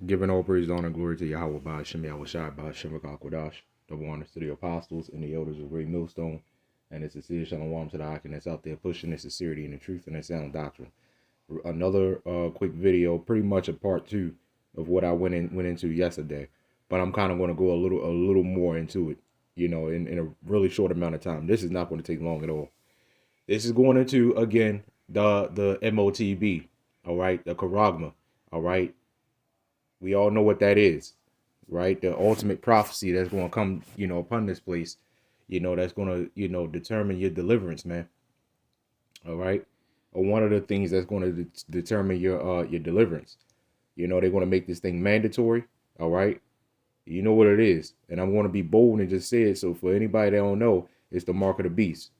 Giving all praise, honor, and glory to YAHAWAH, BAHASHAM, YAHAWASHI, BAHASHAM, YAHAWASHI. Double honors to the apostles and the elders of Great Millstone, and it's sincere shalom to the Akin that's out there pushing the sincerity and the truth and the sound doctrine. Another quick video, pretty much a part two of what I went into yesterday, but I'm kind of going to go a little more into it, in a really short amount of time. This is not going to take long at all. This is going into, again, the MOTB, all right, the charagma, all right. We all know what that is, right? The ultimate prophecy that's going to come, upon this place, that's going to, determine your deliverance, man. All right. Or one of the things that's going to determine your deliverance. They're going to make this thing mandatory. All right. You know what it is. And I'm going to be bold and just say it. So for anybody that don't know, it's the mark of the beast.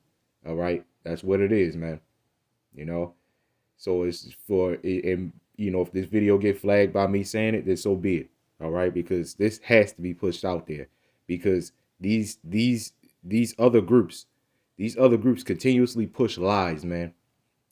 All right. That's what it is, man. So it's for, and if this video get flagged by me saying it, then so be it. All right, because this has to be pushed out there, because these other groups continuously push lies, man.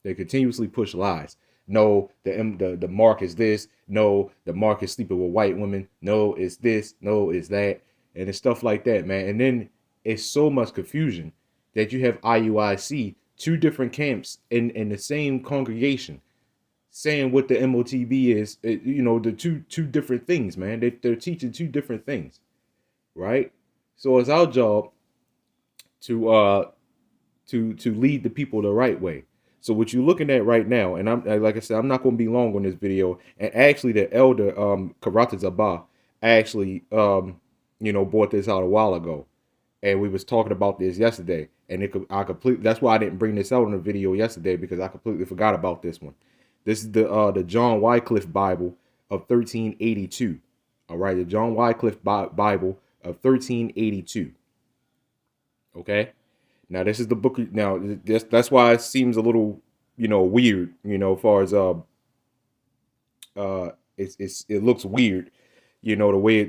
They continuously push lies. No, the mark is this. No, the mark is sleeping with white women. No, it's this. No, it's that, and it's stuff like that, man. And then it's so much confusion that you have IUIC, two different camps in the same congregation, saying what the MOTB is. The two different things, man. They're teaching two different things, right? So it's our job to lead the people the right way. So what you're looking at right now, and I'm like I said, I'm not going to be long on this video. And actually, the elder Karata Zabah actually brought this out a while ago, and we was talking about this yesterday. And that's why I didn't bring this out in the video yesterday, because I completely forgot about this one. This is the John Wycliffe Bible of 1382. All right, the John Wycliffe Bible of 1382. Okay, now this is the book. Now that's why it seems a little weird. As far as it looks weird. The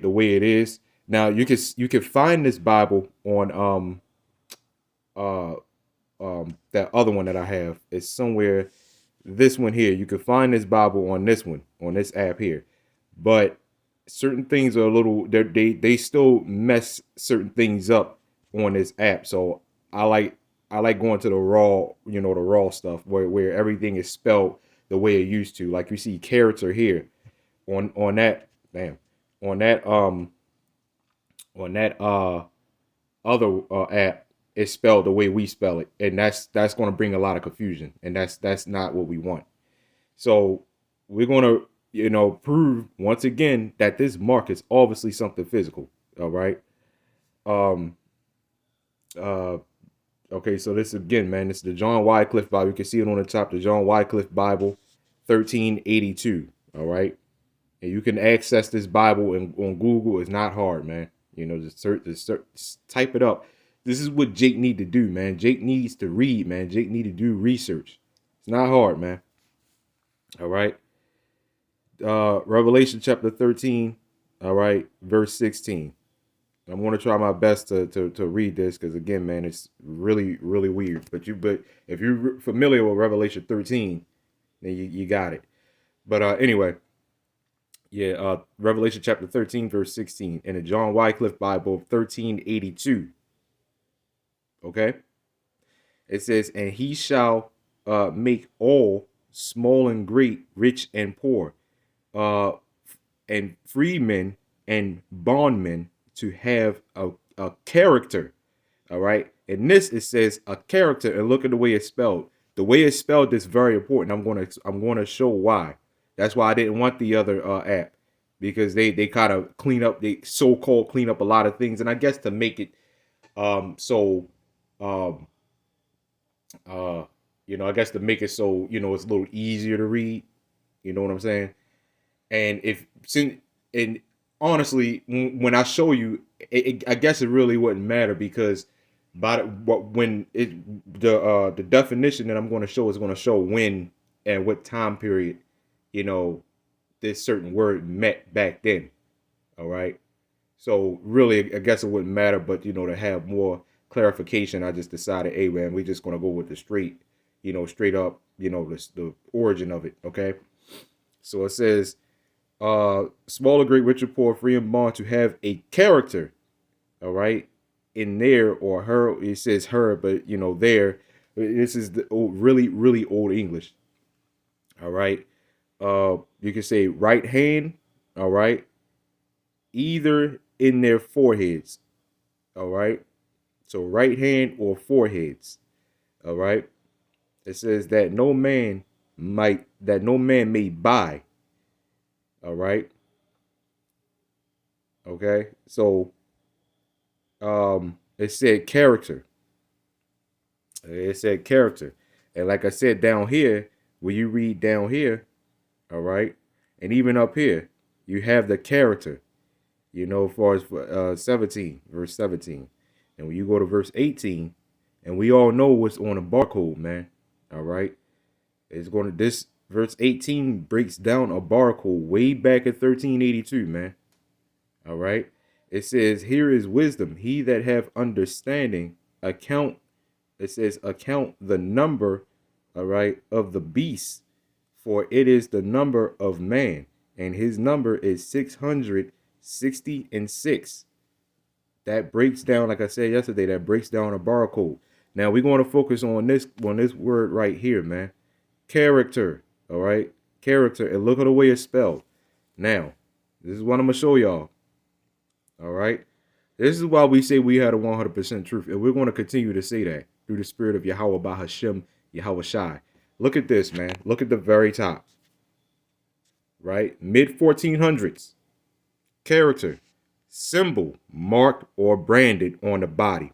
way it is. Now you can find this Bible on that other one that I have. It's somewhere. This one here, you can find this Bible on this one, on this app here, but certain things are a little, they still mess certain things up on this app. So I like going to the raw, the raw stuff where everything is spelled the way it used to. Like you see character here on that, on that other app. It's spelled the way we spell it, and that's going to bring a lot of confusion, and that's not what we want. So we're going to prove once again that this mark is obviously something physical. All right. Okay, so this again, man, this is the John Wycliffe Bible. You can see it on the top, the John Wycliffe Bible 1382. All right, and you can access this Bible on Google. It's not hard, man. Just type it up. This is what Jake need to do, man. Jake needs to read, man. Jake need to do research. It's not hard, man. All right. Revelation chapter 13, all right, verse 16. I'm going to try my best to read this, because again, man, it's really, really weird. But if you're familiar with Revelation 13, then you got it. But anyway, yeah, Revelation chapter 13, verse 16, in the John Wycliffe Bible of 1382. Okay, it says, and he shall make all, small and great, rich and poor, and freemen and bondmen to have a character. All right, and this, it says a character, and look at the way it's spelled. The way it's spelled is very important. I'm gonna show why. That's why I didn't want the other app, because they kind of clean up, they so-called clean up a lot of things, and I guess to make it I guess to make it so, it's a little easier to read. You know what I'm saying? And honestly, when I show you, I guess it really wouldn't matter, because when the definition that I'm going to show is going to show when and what time period, this certain word met back then. All right. So really, I guess it wouldn't matter, but to have more clarification, I just decided, hey man, we're just gonna go with the straight up, the origin of it. Okay. So it says, Small or great, rich or poor, free and bond, to have a character. All right, in there or her, it says her, but there. This is the really, really old English. All right. You can say right hand. All right. Either in their foreheads. All right. So right hand or foreheads. All right. It says that no man may buy. All right. Okay. So it said character. It said character. And like I said down here, when you read down here, all right, and even up here, you have the character, as far as 17, verse 17. And when you go to verse 18, and we all know what's on the barcode, man. All right. This verse 18 breaks down a barcode way back in 1382, man. All right. It says, here is wisdom. He that have understanding, account the number, all right, of the beast, for it is the number of man, and his number is 666. That breaks down, like I said yesterday, that breaks down a barcode. Now we're going to focus on this word right here, man. Character, all right? Character, and look at the way it's spelled. Now, this is what I'm going to show y'all, all right? This is why we say we had a 100% truth, and we're going to continue to say that through the spirit of Yahawah, BAHASHAM, YAHAWASHI. Look at this, man. Look at the very top. Right? Mid-1400s. Character. Symbol marked or branded on the body.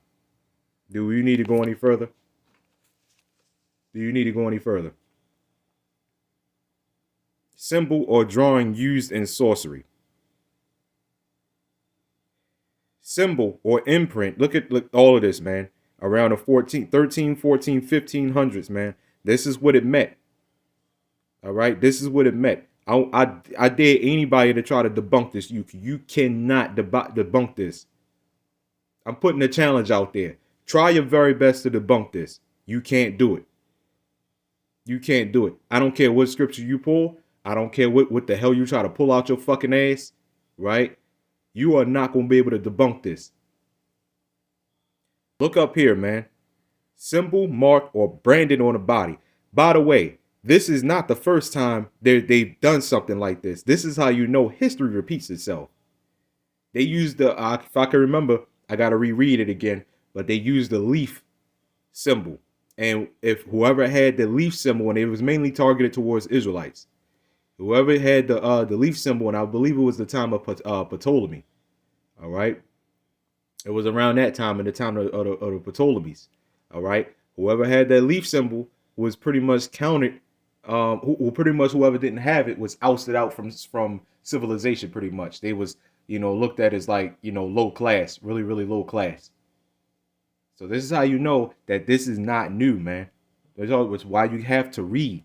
Do you need to go any further? Do you need to go any further? Symbol or drawing used in sorcery. Symbol or imprint. Look all of this, man. Around the 13, 14, 1500s, man. This is what it meant. All right. This is what it meant. I dare anybody to try to debunk this. You cannot debunk this. I'm putting a challenge out there. Try your very best to debunk this. You can't do it. You can't do it. I don't care what scripture you pull. I don't care what the hell you try to pull out your fucking ass. Right? You are not going to be able to debunk this. Look up here, man. Symbol, marked, or branded on the body. By the way, this is not the first time they've done something like this. This is how you know history repeats itself. They used the, if I can remember, I got to reread it again, but they used the leaf symbol. And if whoever had the leaf symbol, and it was mainly targeted towards Israelites, whoever had the leaf symbol, and I believe it was the time of Ptolemy, all right? It was around that time, in the time of the Ptolemies. All right. Whoever had that leaf symbol was pretty much counted. Pretty much whoever didn't have it was ousted out from civilization. Pretty much, they was looked at as like low class, really, really low class. So this is how you know that this is not new, man. That's why you have to read.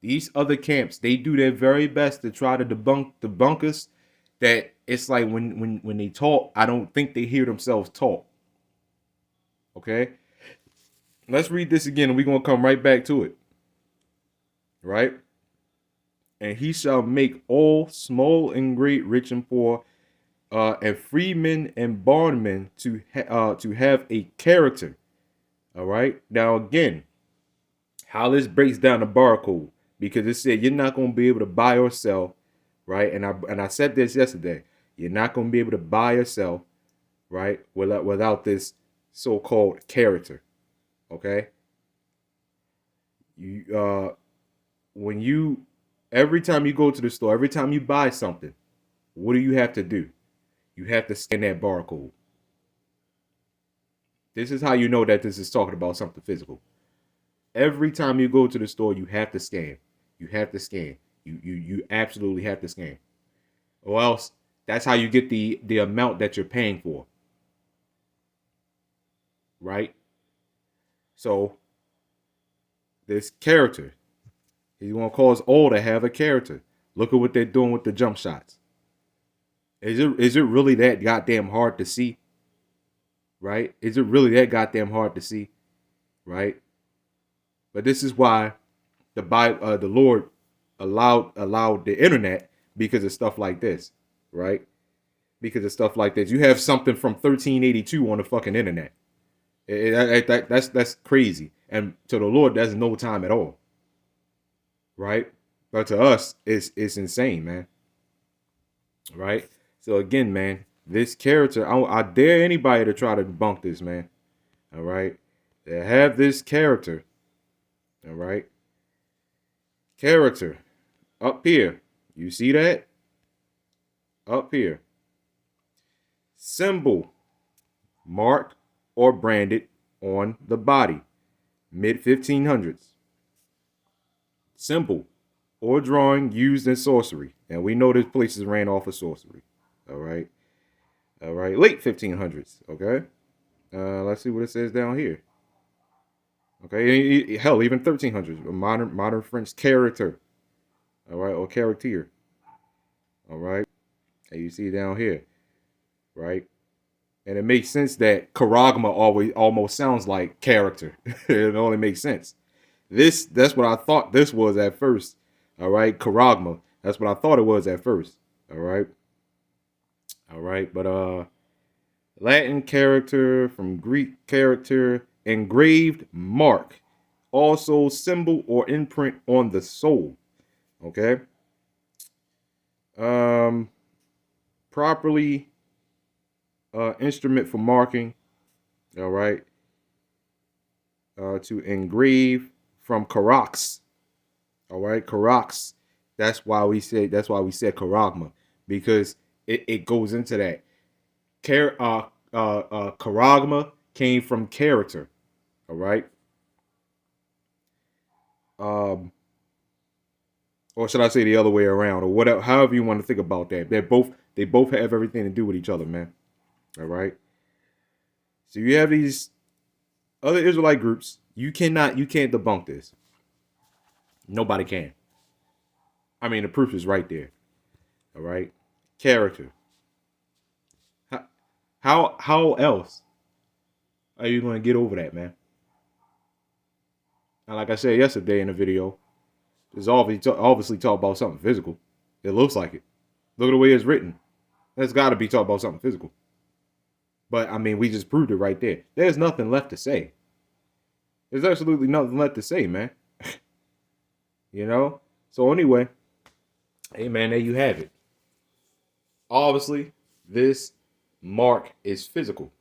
These other camps, they do their very best to try to debunk us. That it's like when they talk, I don't think they hear themselves talk. Okay? Let's read this again, and we're going to come right back to it. Right? And he shall make all small and great, rich and poor, and freemen and bondmen to have a character. All right? Now, again, how this breaks down the barcode, because it said you're not going to be able to buy or sell. Right, and I said this yesterday. You're not going to be able to buy or sell, right, without this so-called character. Okay. Every time you go to the store, every time you buy something, what do you have to do? You have to scan that barcode. This is how you know that this is talking about something physical. Every time you go to the store, you have to scan. You have to scan. You absolutely have to scan, or else that's how you get the amount that you're paying for. Right? So this character, he's gonna cause all to have a character. Look at what they're doing with the jump shots. Is it really that goddamn hard to see? Right? Is it really that goddamn hard to see? Right? But this is why the Lord allowed the internet, because of stuff like this, right? Because of stuff like this. You have something from 1382 on the fucking internet. That's crazy. And to the Lord, that's no time at all. Right? But to us, it's insane, man. Right? So again, man, this character, I dare anybody to try to debunk this, man. All right? They have this character. All right? Character. Up here. You see that? Up here. Symbol. Marked or branded on the body. Mid 1500s. Symbol or drawing used in sorcery. And we know this place is ran off of sorcery. All right. All right. Late 1500s. Okay. Let's see what it says down here. Okay. Hell, even 1300s. Modern French character. All right. Or character. All right. And you see down here. Right. And it makes sense that charagma always almost sounds like character. It only makes sense. That's what I thought this was at first. All right, charagma. That's what I thought it was at first. All right. All right, but Latin character from Greek character, engraved mark, also symbol or imprint on the soul. Okay. Properly instrument for marking. All right. To engrave from karax. All right, karax. That's why we said charagma, because it goes into that. Charagma came from character. All right. Or should I say the other way around, or whatever, however you want to think about that. They both have everything to do with each other, man. All right. So you have these other Israelite groups. You can't debunk this. Nobody can. I mean, the proof is right there. All right. Character. How else are you going to get over that, man? And like I said yesterday in the video, it's obviously talk about something physical. It looks like it. Look at the way it's written. That's got to be talk about something physical. But, I mean, we just proved it right there. There's nothing left to say. There's absolutely nothing left to say, man. You know? So, anyway. Hey, man, there you have it. Obviously, this mark is physical.